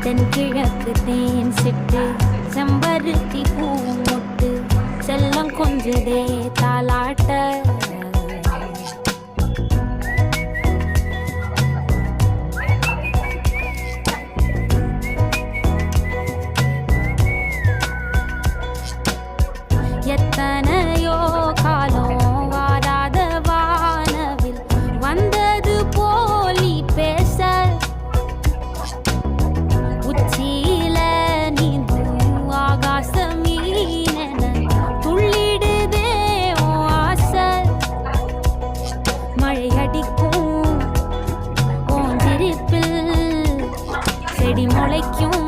தென்கிழக்கு தேன் சிட்டு செம்பருத்தி பூ முட்டு செல்லம் கொஞ்சதே தாலாட்ட எத்தனையோ காலம் வாராத வானவில் வந்தது போலி பேச உச்சியில நீந்தும் ஆகாச மீனென துள்ளிடுதே உன் ஆசை மழை அடிக்கும் உன் சிரிப்பில் செடி முளைக்கும்